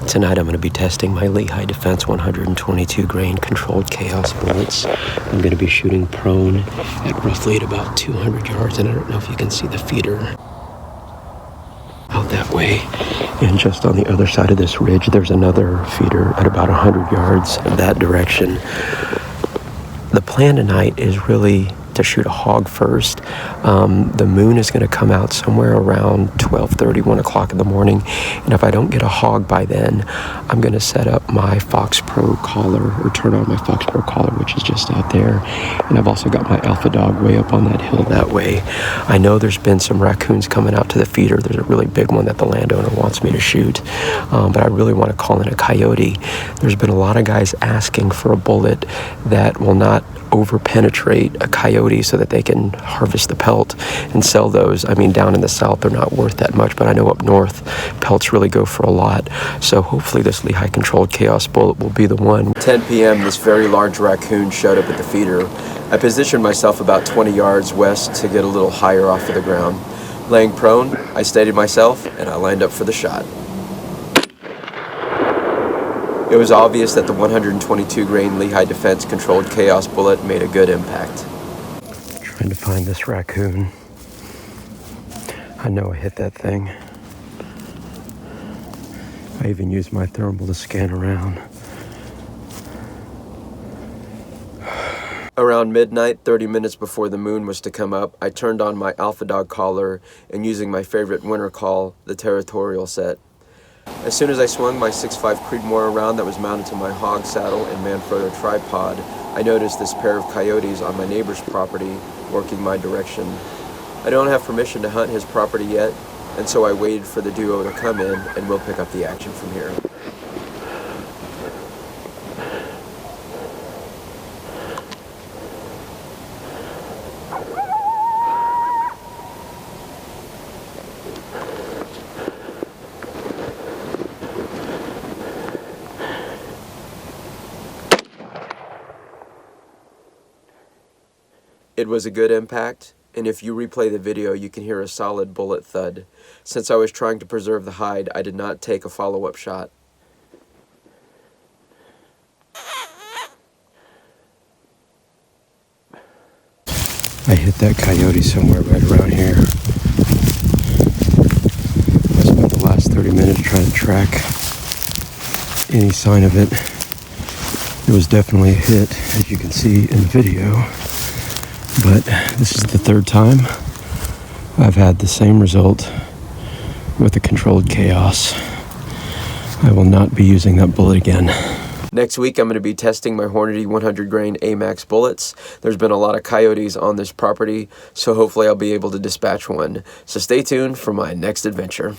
Tonight I'm going to be testing my Lehigh Defense 122 grain controlled chaos bullets. I'm going to be shooting prone at roughly at about 200 yards, and I don't know if you can see the feeder out that way. And just on the other side of this ridge, there's another feeder at about 100 yards in that direction. The plan tonight is really to shoot a hog first. The moon is going to come out somewhere around 12:30, 1 o'clock in the morning. And if I don't get a hog by then, I'm going to set up my Fox Pro collar, or turn on my Fox Pro collar, which is just out there. And I've also got my Alpha Dog way up on that hill that way. I know there's been some raccoons coming out to the feeder. There's a really big one that the landowner wants me to shoot. But I really want to call in a coyote. There's been a lot of guys asking for a bullet that will not over-penetrate a coyote so that they can harvest the pelt and sell those. I mean, down in the south, they're not worth that much, but I know up north, pelts really go for a lot. So hopefully this Lehigh controlled chaos bullet will be the one. 10 p.m., this very large raccoon showed up at the feeder. I positioned myself about 20 yards west to get a little higher off of the ground. Laying prone, I steadied myself, and I lined up for the shot. It was obvious that the 122 grain Lehigh Defense controlled chaos bullet made a good impact. Trying to find this raccoon. I know I hit that thing. I even used my thermal to scan around. Around midnight, 30 minutes before the moon was to come up, I turned on my Alpha Dog collar and, using my favorite winter call, the Territorial set. As soon as I swung my 6.5 Creedmoor around that was mounted to my hog saddle and Manfrotto tripod, I noticed this pair of coyotes on my neighbor's property working my direction. I don't have permission to hunt his property yet, and so I waited for the duo to come in, and we'll pick up the action from here. It was a good impact, and if you replay the video, you can hear a solid bullet thud. Since I was trying to preserve the hide, I did not take a follow-up shot. I hit that coyote somewhere right around here. I spent the last 30 minutes trying to track any sign of it. It was definitely a hit, as you can see in the video. But this is the third time I've had the same result with the controlled chaos. I will not be using that bullet again. Next week, I'm going to be testing my Hornady 100 grain AMAX bullets. There's been a lot of coyotes on this property, so hopefully I'll be able to dispatch one. So stay tuned for my next adventure.